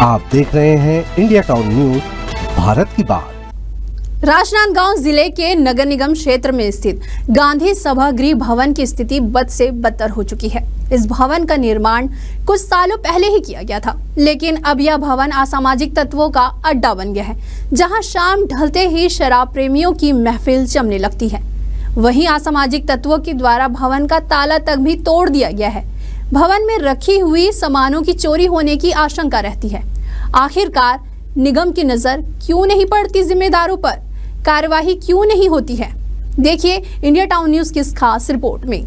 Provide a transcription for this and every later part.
आप देख रहे हैं इंडिया टाउन न्यूज, भारत की बात। राजनांदगांव जिले के नगर निगम क्षेत्र में स्थित गांधी सभागृह भवन की स्थिति बद से बदतर हो चुकी है। इस भवन का निर्माण कुछ सालों पहले ही किया गया था, लेकिन अब यह भवन असामाजिक तत्वों का अड्डा बन गया है, जहां शाम ढलते ही शराब प्रेमियों की महफिल जमने लगती है। वहीं असामाजिक तत्वों के द्वारा भवन का ताला तक भी तोड़ दिया गया है। भवन में रखी हुई सामानों की चोरी होने की आशंका रहती है। आखिरकार निगम की नजर क्यों नहीं पड़ती, जिम्मेदारों पर कार्यवाही क्यों नहीं होती है? देखिए इंडिया टाउन न्यूज की इस खास रिपोर्ट में।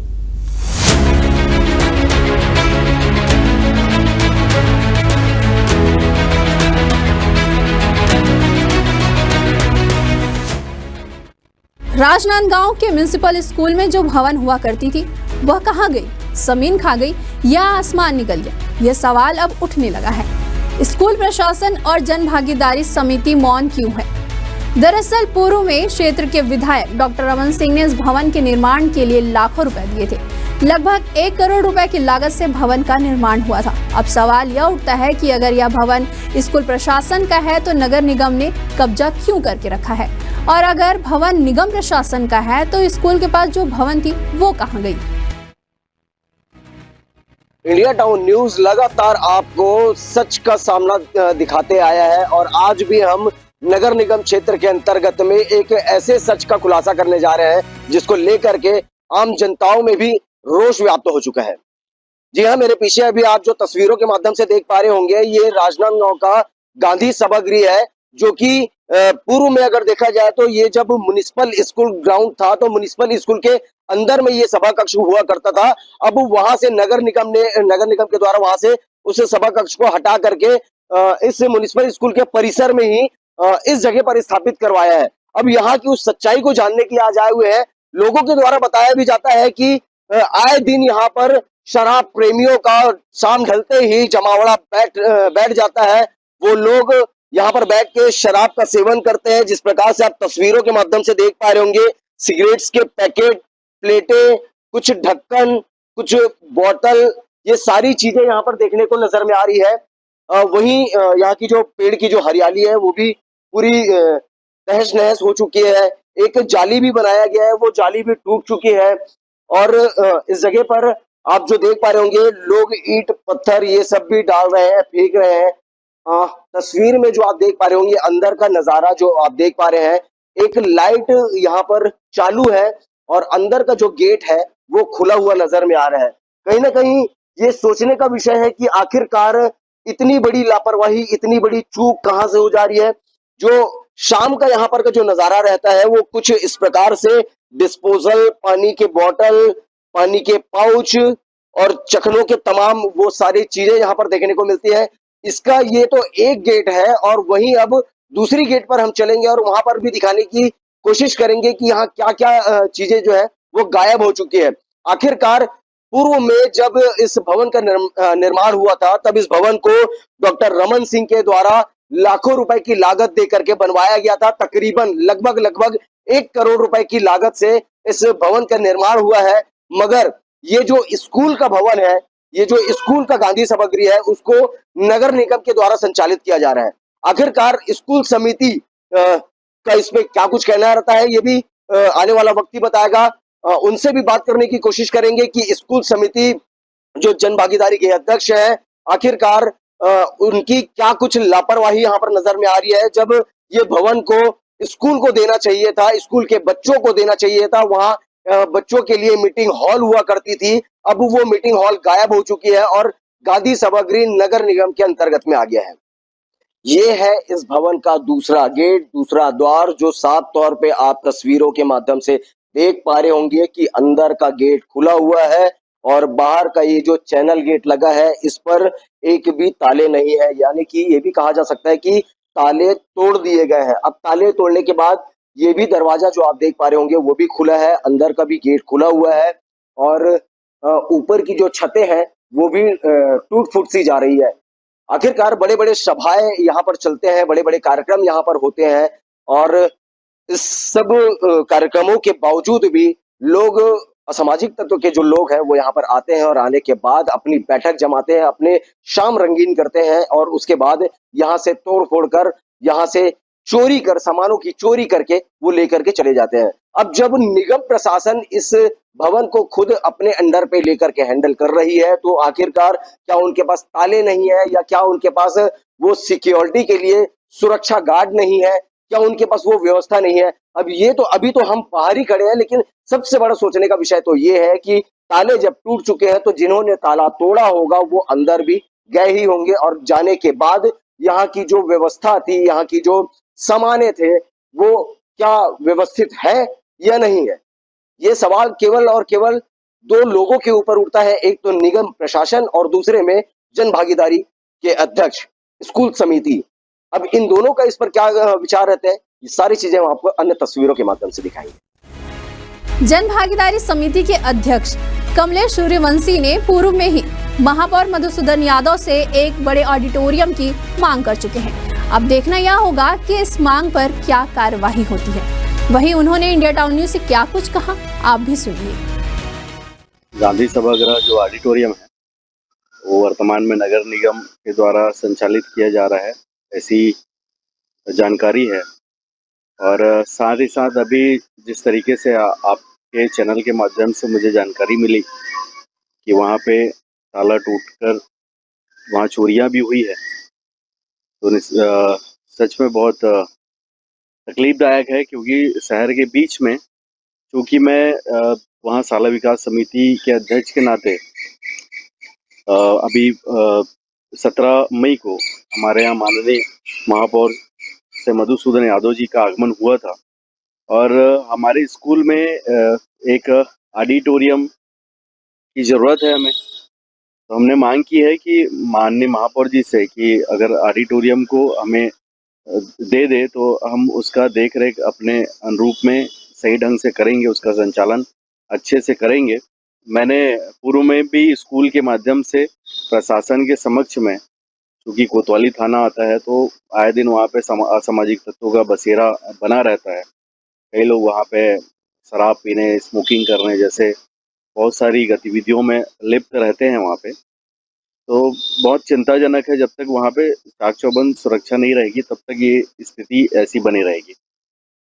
राजनांदगांव के म्युनिसिपल स्कूल में जो भवन हुआ करती थी, वह कहां गई? जमीन खा गई या आसमान निकल गया? यह सवाल अब उठने लगा है। स्कूल प्रशासन और जन भागीदारी समिति मौन क्यों है? दरअसल पूर्व में क्षेत्र के विधायक डॉक्टर रमन सिंह ने इस भवन के निर्माण के लिए लाखों रुपए दिए थे। लगभग 1 करोड़ रुपए की लागत से भवन का निर्माण हुआ था। अब सवाल यह उठता है कि अगर यह भवन स्कूल प्रशासन का है तो नगर निगम ने कब्जा क्यों करके रखा है, और अगर भवन निगम प्रशासन का है तो स्कूल के पास जो भवन थी वो कहाँ गई? इंडिया टाउन न्यूज लगातार आपको सच का सामना दिखाते आया है और आज भी हम नगर निगम क्षेत्र के अंतर्गत में एक ऐसे सच का खुलासा करने जा रहे हैं जिसको लेकर के आम जनताओं में भी रोष व्याप्त हो चुका है। जी हाँ, मेरे पीछे अभी आप जो तस्वीरों के माध्यम से देख पा रहे होंगे, ये राजनांदगांव का गांधी सभागृह है, जो कि पूर्व में अगर देखा जाए तो ये जब म्युनिसिपल स्कूल ग्राउंड था तो म्युनिसिपल स्कूल के अंदर में ये सभा कक्ष हुआ करता था। अब वहां से नगर निगम के द्वारा वहां से उस सभा कक्ष को हटा करके इस म्युनिसिपल स्कूल के परिसर में ही इस जगह पर स्थापित करवाया है। अब यहाँ की उस सच्चाई को जानने के लिए आज आए हुए हैं। लोगों के द्वारा बताया भी जाता है कि आए दिन यहाँ पर शराब प्रेमियों का शाम ढलते ही जमावड़ा बैठ जाता है। वो लोग यहाँ पर बैठ के शराब का सेवन करते हैं। जिस प्रकार से आप तस्वीरों के माध्यम से देख पा रहे होंगे, सिगरेट्स के पैकेट, प्लेटें, कुछ ढक्कन, कुछ बोतल, ये सारी चीजें यहाँ पर देखने को नजर में आ रही है। वहीं यहाँ की जो पेड़ की जो हरियाली है वो भी पूरी तहस नहस हो चुकी है। एक जाली भी बनाया गया है, वो जाली भी टूट चुकी है। और इस जगह पर आप जो देख पा रहे होंगे, लोग ईंट पत्थर ये सब भी डाल रहे हैं, फेंक रहे हैं। तस्वीर में जो आप देख पा रहे होंगे, अंदर का नजारा जो आप देख पा रहे हैं, एक लाइट यहाँ पर चालू है और अंदर का जो गेट है वो खुला हुआ नजर में आ रहा है। कहीं ना कहीं ये सोचने का विषय है कि आखिरकार इतनी बड़ी लापरवाही, इतनी बड़ी चूक कहां से हो जा रही है। जो शाम का यहाँ पर का जो नजारा रहता है वो कुछ इस प्रकार से डिस्पोजल, पानी के बोतल, पानी के पाउच और चखनों के तमाम वो सारी चीजें यहाँ पर देखने को मिलती है। इसका ये तो एक गेट है और वहीं अब दूसरी गेट पर हम चलेंगे और वहां पर भी दिखाने की कोशिश करेंगे कि यहाँ क्या क्या चीजें जो है वो गायब हो चुकी है। आखिरकार पूर्व में जब इस भवन का निर्माण हुआ था, तब इस भवन को डॉक्टर रमन सिंह के द्वारा लाखों रुपए की लागत दे करके बनवाया गया था। तकरीबन लगभग 1 करोड़ रुपए की लागत से इस भवन का निर्माण हुआ है। मगर ये जो स्कूल का भवन है, ये जो स्कूल का गांधी सभागृह है, उसको नगर निगम के द्वारा संचालित किया जा रहा है। आखिरकार स्कूल समिति का इसमें क्या कुछ कहना रहता है, ये भी आने वाला वक्त ही बताएगा। उनसे भी बात करने की कोशिश करेंगे कि स्कूल समिति जो जन भागीदारी के अध्यक्ष है, आखिरकार उनकी क्या कुछ लापरवाही यहाँ पर नजर में आ रही है। जब ये भवन को स्कूल को देना चाहिए था, स्कूल के बच्चों को देना चाहिए था, वहाँ बच्चों के लिए मीटिंग हॉल हुआ करती थी। अब वो मीटिंग हॉल गायब हो चुकी है और गांधी सभागृह नगर निगम के अंतर्गत में आ गया है। ये है इस भवन का दूसरा गेट, दूसरा द्वार, जो साफ तौर पे आप तस्वीरों के माध्यम से देख पा रहे होंगे कि अंदर का गेट खुला हुआ है और बाहर का ये जो चैनल गेट लगा है, इस पर एक भी ताले नहीं है। यानी कि ये भी कहा जा सकता है कि ताले तोड़ दिए गए हैं। अब ताले तोड़ने के बाद ये भी दरवाजा जो आप देख पा रहे होंगे वो भी खुला है, अंदर का भी गेट खुला हुआ है और ऊपर की जो छतें हैं वो भी टूट फूट सी जा रही है। आखिरकार बड़े बड़े सभाएं यहाँ पर चलते हैं, बड़े बड़े कार्यक्रम यहाँ पर होते हैं और इस सब कार्यक्रमों के बावजूद भी लोग असामाजिक तत्व के जो लोग हैं वो यहाँ पर आते हैं और आने के बाद अपनी बैठक जमाते हैं, अपने शाम रंगीन करते हैं और उसके बाद यहाँ से तोड़ फोड़ कर, यहाँ से चोरी कर, सामानों की चोरी करके वो लेकर के चले जाते हैं। अब जब निगम प्रशासन इस भवन को खुद अपने अंडर पे लेकर के हैंडल कर रही है, तो आखिरकार क्या उनके पास ताले नहीं है या क्या उनके पास वो सिक्योरिटी के लिए सुरक्षा गार्ड नहीं है, क्या उनके पास वो व्यवस्था नहीं है? अब ये तो अभी तो हम बाहर ही खड़े हैं, लेकिन सबसे बड़ा सोचने का विषय तो ये है कि ताले जब टूट चुके हैं तो जिन्होंने ताला तोड़ा होगा वो अंदर भी गए ही होंगे और जाने के बाद यहाँ की जो व्यवस्था थी, यहाँ की जो सामाने थे, वो क्या व्यवस्थित है या नहीं है? ये सवाल केवल और केवल दो लोगों के ऊपर उठता है, एक तो निगम प्रशासन और दूसरे में जन भागीदारी के अध्यक्ष, स्कूल समिति। अब इन दोनों का इस पर क्या विचार रहते हैं, ये सारी चीजें हम आपको अन्य तस्वीरों के माध्यम से दिखाएंगे। जन भागीदारी समिति के अध्यक्ष कमलेश सूर्यवंशी ने पूर्व में ही महापौर मधुसूदन यादव से एक बड़े ऑडिटोरियम की मांग कर चुके हैं। अब देखना यह होगा कि इस मांग पर क्या कार्यवाही होती है। वहीं उन्होंने इंडिया टाउन न्यूज से क्या कुछ कहा, आप भी सुनिए। गांधी सभागृह जो ऑडिटोरियम है वो वर्तमान में नगर निगम के द्वारा संचालित किया जा रहा है, ऐसी जानकारी है। और साथ ही साथ अभी जिस तरीके से आपके चैनल के माध्यम से मुझे जानकारी मिली कि वहाँ पे ताला टूटकर वहाँ चोरियाँ भी हुई है, तो सच में बहुत तकलीफदायक है। क्योंकि शहर के बीच में, क्योंकि मैं वहाँ शाला विकास समिति के अध्यक्ष के नाते अभी 17 मई को हमारे यहाँ माननीय महापौर से मधुसूदन यादव जी का आगमन हुआ था और हमारे स्कूल में एक ऑडिटोरियम की ज़रूरत है हमें। तो हमने मांग की है कि माननीय महापौर जी से कि अगर ऑडिटोरियम को हमें दे दे तो हम उसका देख रेख अपने अनुरूप में सही ढंग से करेंगे, उसका संचालन अच्छे से करेंगे। मैंने पूर्व में भी स्कूल के माध्यम से प्रशासन के समक्ष में, क्योंकि कोतवाली थाना आता है तो आए दिन वहाँ पे असामाजिक तत्वों का बसेरा बना रहता है। कई लोग वहाँ पे शराब पीने, स्मोकिंग करने जैसे बहुत सारी गतिविधियों में लिप्त रहते हैं वहाँ पे। तो बहुत चिंताजनक है, जब तक वहाँ पे चाक चौबंद सुरक्षा नहीं रहेगी तब तक ये स्थिति ऐसी बनी रहेगी।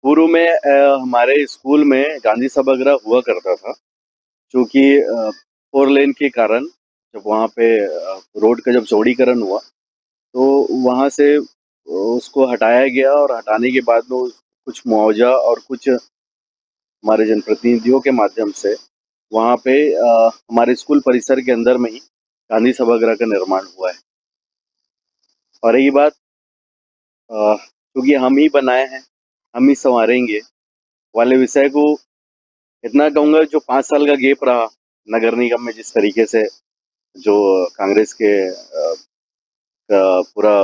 पूर्व में हमारे स्कूल में गांधी सभागृह हुआ करता था, क्योंकि 4 लेन के कारण जब वहाँ पे रोड का जब चौड़ीकरण हुआ तो वहाँ से उसको हटाया गया और हटाने के बाद में कुछ मुआवजा और कुछ हमारे जनप्रतिनिधियों के माध्यम से वहाँ पे हमारे स्कूल परिसर के अंदर में ही गांधी सभागृह का निर्माण हुआ है। और रही बात, क्योंकि हम ही बनाए हैं, हम ही संवारेंगे वाले विषय को, इतना कहूँगा जो 5 साल का गैप रहा नगर निगम में, जिस तरीके से जो कांग्रेस के पूरा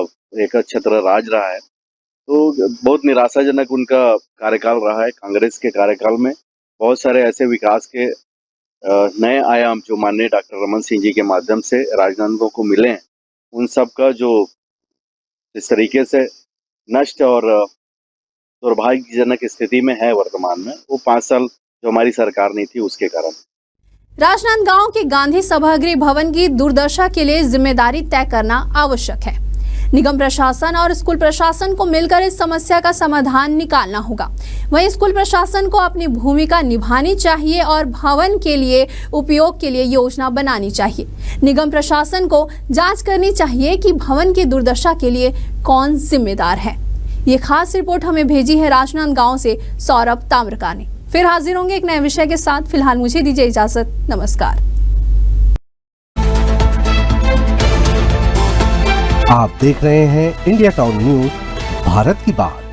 एक छत्र राज रहा है, तो बहुत निराशाजनक उनका कार्यकाल रहा है। कांग्रेस के कार्यकाल में बहुत सारे ऐसे विकास के नए आयाम जो माननीय डॉक्टर रमन सिंह जी के माध्यम से राजनांदों को मिले हैं, उन सब का जो इस तरीके से नष्ट और दुर्भाग्यजनक स्थिति में है वर्तमान में, वो 5 साल जो हमारी सरकार नहीं थी उसके कारण। राजनांदगांव के गांधी सभागृह भवन की दुर्दशा के लिए जिम्मेदारी तय करना आवश्यक है। निगम प्रशासन और स्कूल प्रशासन को मिलकर इस समस्या का समाधान निकालना होगा। वहीं स्कूल प्रशासन को अपनी भूमिका निभानी चाहिए और भवन के लिए उपयोग के लिए योजना बनानी चाहिए। निगम प्रशासन को जांच करनी चाहिए कि भवन की दुर्दशा के लिए कौन जिम्मेदार है। ये खास रिपोर्ट हमें भेजी है राजनांदगांव से सौरभ ताम्रकार ने। फिर हाजिर होंगे एक नए विषय के साथ। फिलहाल मुझे दीजिए इजाजत, नमस्कार। आप देख रहे हैं इंडिया टाउन न्यूज, भारत की बात।